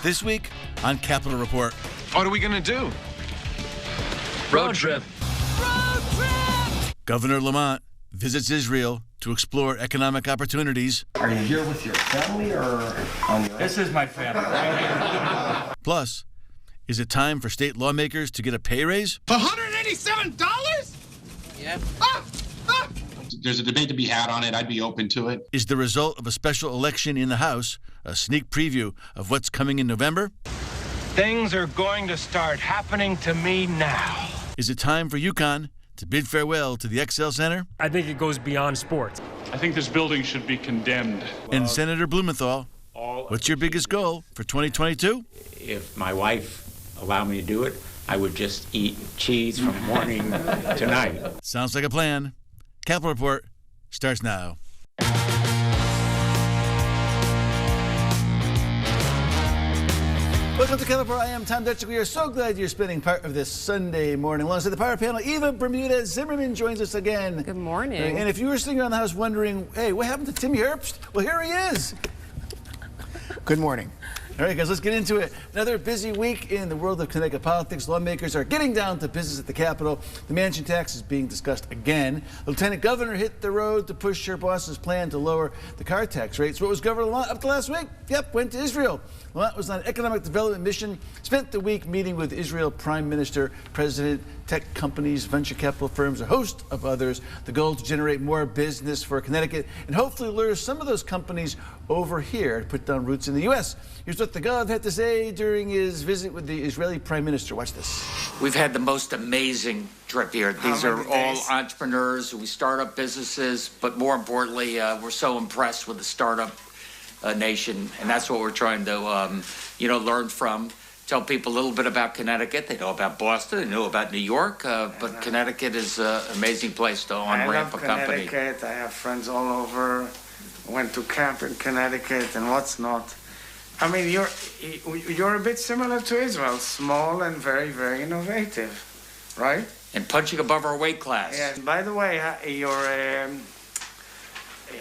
this week on Capitol Report. What are we going to do? Road trip. Road trip! Governor Lamont visits Israel to explore economic opportunities. Are you here with your family or on your own? This is my family. Plus, is it time for state lawmakers to get a pay raise? $187? Yep. There's a debate to be had on it. I'd be open to it. Is the result of a special election in the House a sneak preview of what's coming in November? Things are going to start happening to me now. Is it time for UConn to bid farewell to the XL Center? I think it goes beyond sports. I think this building should be condemned. And Senator Blumenthal, what's your biggest goal for 2022? If my wife allowed me to do it, I would just eat cheese from morning to night. Sounds like a plan. Capitol Report starts now. Welcome to Capitol Report. I am Tom Dutchick. We are so glad you're spending part of this Sunday morning. Alongside the power panel, Eva Bermudez Zimmerman joins us again. Good morning. And if you were sitting around the house wondering, hey, what happened to Timmy Herbst? Well, here he is. Good morning. All right, guys, let's get into it. Another busy week in the world of Connecticut politics. Lawmakers are getting down to business at the Capitol. The mansion tax is being discussed again. The Lieutenant Governor hit the road to push her boss's plan to lower the car tax rates. What was Governor Lamont up to last week? Yep, went to Israel. Lamont was on an economic development mission, spent the week meeting with Israel Prime Minister, President, tech companies, venture capital firms, a host of others. The goal to generate more business for Connecticut and hopefully lure some of those companies over here to put down roots in the U.S. Here's what the Gov had to say during his visit with the Israeli Prime Minister. Watch this. We've had the most amazing trip here. These are all entrepreneurs who start up businesses, but more importantly, we're so impressed with the startup nation, and that's what we're trying to, learn from. Tell people a little bit about Connecticut. They know about Boston, they know about New York, but Connecticut is an amazing place to on-ramp a company. Connecticut. I have friends all over. Went to camp in Connecticut and what's not. I mean, you're a bit similar to Israel, small and very, very innovative, right? And punching above our weight class. Yeah. By the way,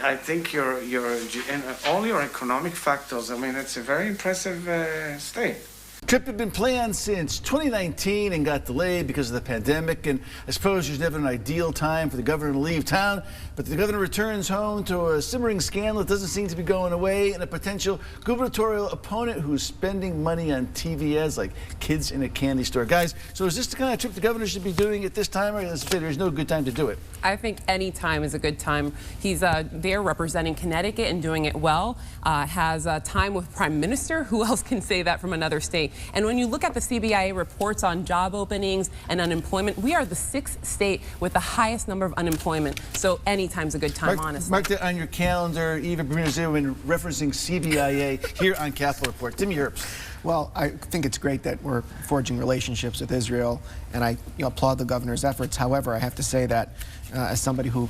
I think all your economic factors. I mean, it's a very impressive state. Trip had been planned since 2019 and got delayed because of the pandemic, and I suppose there's never an ideal time for the governor to leave town, but the governor returns home to a simmering scandal that doesn't seem to be going away and a potential gubernatorial opponent who's spending money on TV ads like kids in a candy store. Guys, so is this the kind of trip the governor should be doing at this time, or there's no good time to do it? I think any time is a good time. He's there representing Connecticut and doing it well, has time with Prime Minister. Who else can say that from another state? And when you look at the CBIA reports on job openings and unemployment, we are the 6th state with the highest number of unemployment. So anytime's a good time, honestly. Mark that on your calendar. Eva Bermudez-Zimmerman referencing CBIA here on Capitol Report. Timmy Herbst. Well, I think it's great that we're forging relationships with Israel, and I applaud the governor's efforts. However, I have to say that as somebody who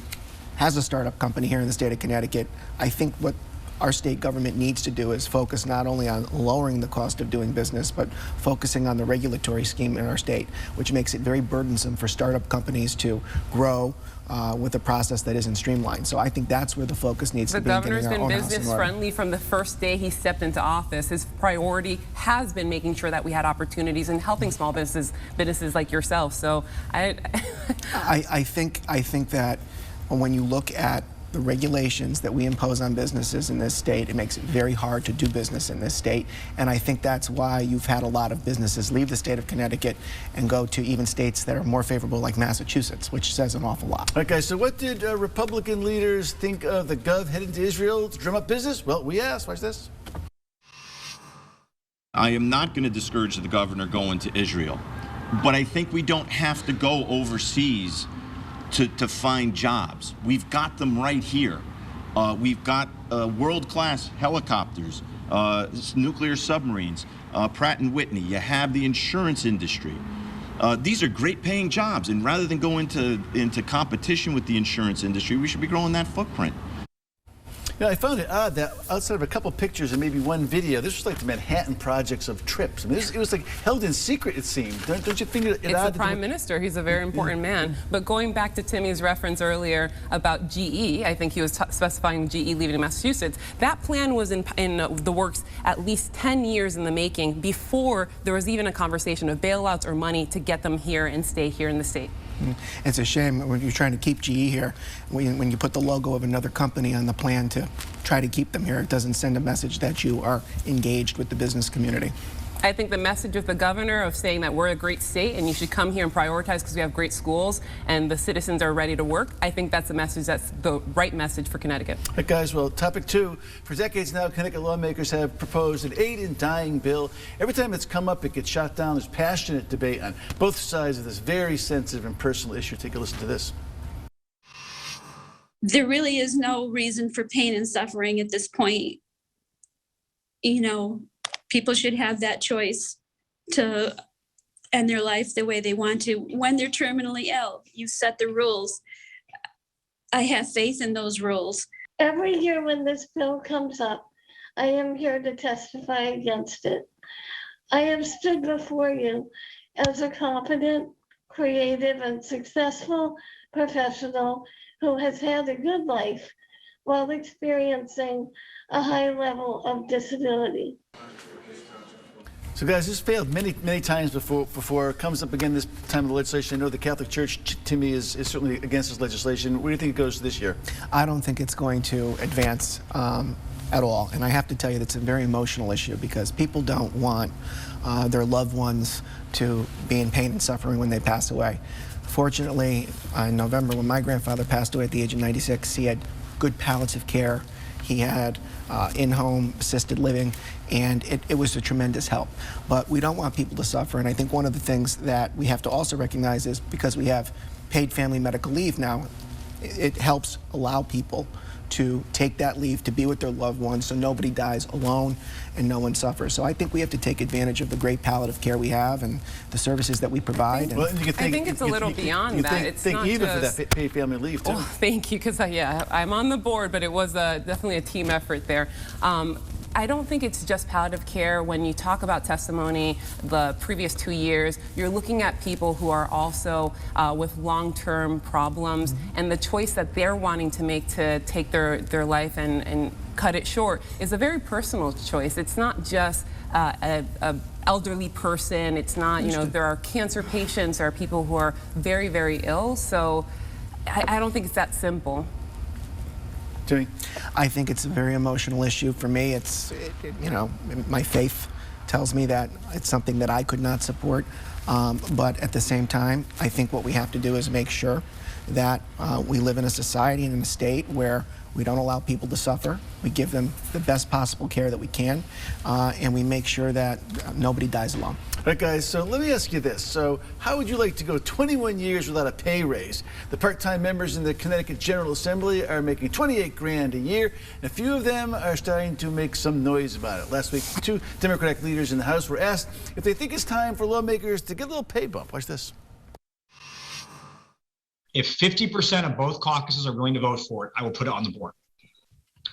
has a startup company here in the state of Connecticut, I think what our state government needs to do is focus not only on lowering the cost of doing business, but focusing on the regulatory scheme in our state, which makes it very burdensome for startup companies to grow with a process that isn't streamlined. So I think that's where the focus needs to be. The governor's been business friendly from the first day he stepped into office. His priority has been making sure that we had opportunities and helping small businesses like yourself. So I think that when you look at the regulations that we impose on businesses in this state, it makes it very hard to do business in this state. And I think that's why you've had a lot of businesses leave the state of Connecticut and go to even states that are more favorable, like Massachusetts, which says an awful lot. Okay, so what did Republican leaders think of the Gov heading to Israel to drum up business? Well, we asked. Watch this. I am not going to discourage the governor going to Israel, but I think we don't have to go overseas to find jobs. We've got them right here. We've got world-class helicopters, nuclear submarines, Pratt & Whitney. You have the insurance industry. These are great paying jobs, and rather than go into competition with the insurance industry, we should be growing that footprint. You know, I found it odd that outside of a couple pictures and maybe one video, this was like the Manhattan Projects of trips. I mean, it was like held in secret, it seemed. Don't you think it it's odd? The Prime Minister. He's a very important man. But going back to Timmy's reference earlier about GE, I think he was specifying GE leaving Massachusetts. That plan was in the works at least 10 years in the making before there was even a conversation of bailouts or money to get them here and stay here in the state. It's a shame when you're trying to keep GE here, when you put the logo of another company on the plan to try to keep them here, it doesn't send a message that you are engaged with the business community. I think the message with the governor of saying that we're a great state and you should come here and prioritize because we have great schools and the citizens are ready to work, I think that's the right message for Connecticut. All right, guys, well, topic 2. For decades now, Connecticut lawmakers have proposed an aid in dying bill. Every time it's come up, it gets shot down. There's passionate debate on both sides of this very sensitive and personal issue. Take a listen to this. There really is no reason for pain and suffering at this point. You know, people should have that choice to end their life the way they want to. When they're terminally ill, you set the rules. I have faith in those rules. Every year when this bill comes up, I am here to testify against it. I have stood before you as a competent, creative, and successful professional who has had a good life while experiencing a high level of disability. So, guys, this failed many times before. It comes up again this time of the legislation. I know the Catholic Church, Timmy, is certainly against this legislation. Where do you think it goes this year? I don't think it's going to advance at all. And I have to tell you, that's a very emotional issue because people don't want their loved ones to be in pain and suffering when they pass away. Fortunately, in November, when my grandfather passed away at the age of 96, he had good palliative care. He had in-home assisted living, and it was a tremendous help. But we don't want people to suffer, and I think one of the things that we have to also recognize is because we have paid family medical leave now, it helps allow people to take that leave to be with their loved ones so nobody dies alone and no one suffers. So I think we have to take advantage of the great palliative care we have and the services that we provide. Well, I think it's a little beyond that. It's not even just for that paid family leave, too. Oh, thank you, because yeah, I'm on the board, but it was definitely a team effort there. I don't think it's just palliative care. When you talk about testimony the previous 2 years, you're looking at people who are also with long-term problems, and the choice that they're wanting to make to take their life and cut it short is a very personal choice. It's not just a elderly person. It's not, you know, there are cancer patients, there are people who are very, very ill. So I don't think it's that simple. Jimmy? I think it's a very emotional issue for me. You know, my faith tells me that it's something that I could not support. But at the same time, I think what we have to do is make sure that we live in a society and in a state where we don't allow people to suffer. We give them the best possible care that we can, and we make sure that nobody dies alone. All right, guys, so let me ask you this. So how would you like to go 21 years without a pay raise? The part-time members in the Connecticut General Assembly are making $28 grand a year, and a few of them are starting to make some noise about it. Last week, 2 Democratic leaders in the House were asked if they think it's time for lawmakers to get a little pay bump. Watch this. If 50% of both caucuses are willing to vote for it, I will put it on the board.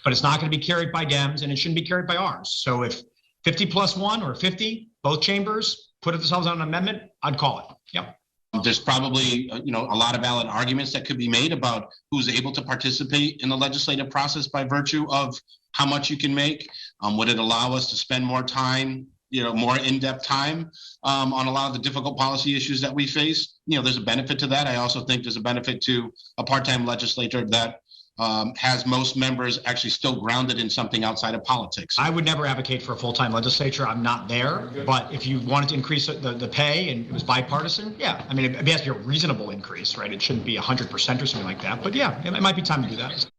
But it's not going to be carried by Dems, and it shouldn't be carried by ours. So if 50 plus 1 or 50, both chambers put themselves on an amendment, I'd call it. Yep. There's probably, a lot of valid arguments that could be made about who's able to participate in the legislative process by virtue of how much you can make. Would it allow us to spend more time, more in-depth time on a lot of the difficult policy issues that we face? There's a benefit to that. I also think there's a benefit to a part-time legislature that has most members actually still grounded in something outside of politics. I would never advocate for a full-time legislature. I'm not there. But if you wanted to increase the pay and it was bipartisan, yeah. I mean, it has to be a reasonable increase, right? It shouldn't be 100% or something like that. But yeah, it might be time to do that.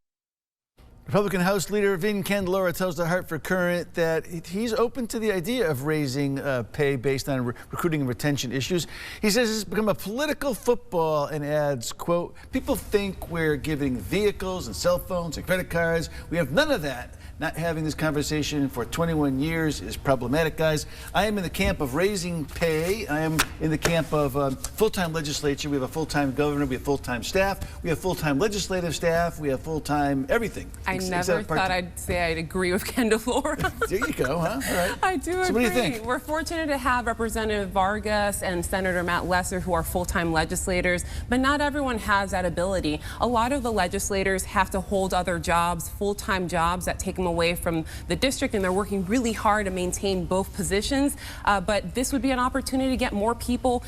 Republican House Leader Vin Candelora tells the Hartford Current that he's open to the idea of raising pay based on recruiting and retention issues. He says it's become a political football and adds, quote, people think we're giving vehicles and cell phones and credit cards. We have none of that. Not having this conversation for 21 years is problematic, guys. I am in the camp of raising pay. I am in the camp of full-time legislature. We have a full-time governor. We have full-time staff. We have full-time legislative staff. We have full-time everything. I never thought I'd say I'd agree with Ken DeFlora. There you go, huh? All right. I do agree. So what do you think? We're fortunate to have Representative Vargas and Senator Matt Lesser, who are full-time legislators, but not everyone has that ability. A lot of the legislators have to hold other jobs, full-time jobs that take them away from the district, and they're working really hard to maintain both positions. But this would be an opportunity to get more people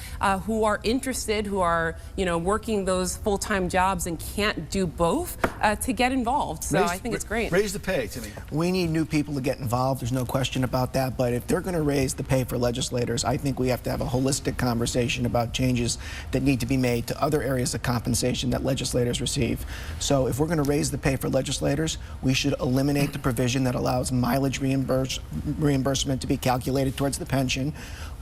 who are interested, who are, working those full-time jobs and can't do both, to get involved. So I think it's great. Raise the pay, Timmy. We need new people to get involved. There's no question about that. But if they're going to raise the pay for legislators, I think we have to have a holistic conversation about changes that need to be made to other areas of compensation that legislators receive. So if we're going to raise the pay for legislators, we should eliminate the provision that allows mileage reimbursement to be calculated towards the pension.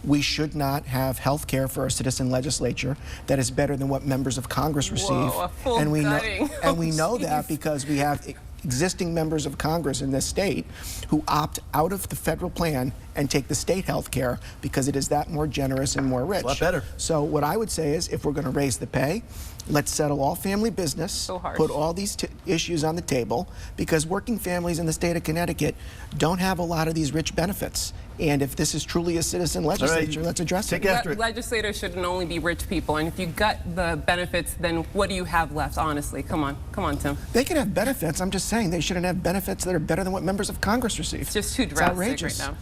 We should not have health care for a citizen legislature that is better than what members of Congress receive. Whoa, a full and we gutting. we know that because we have existing members of Congress in this state who opt out of the federal plan and take the state health care because it is that more generous and more rich. It's a lot better. So what I would say is, if we're going to raise the pay, let's settle all family business, put all these issues on the table, because working families in the state of Connecticut don't have a lot of these rich benefits. And if this is truly a citizen legislature, let's address it. Legislators shouldn't only be rich people, and if you gut the benefits, then what do you have left, honestly? Come on, Tim. They can have benefits. I'm just saying they shouldn't have benefits that are better than what members of Congress receive. It's just too drastic right now.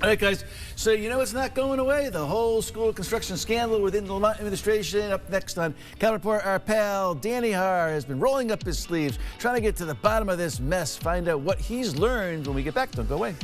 All right, guys. So it's not going away. The whole school construction scandal within the Lamont administration. Up next on Count Report, our pal Danny Haar has been rolling up his sleeves, trying to get to the bottom of this mess, find out what he's learned when we get back. Don't go away.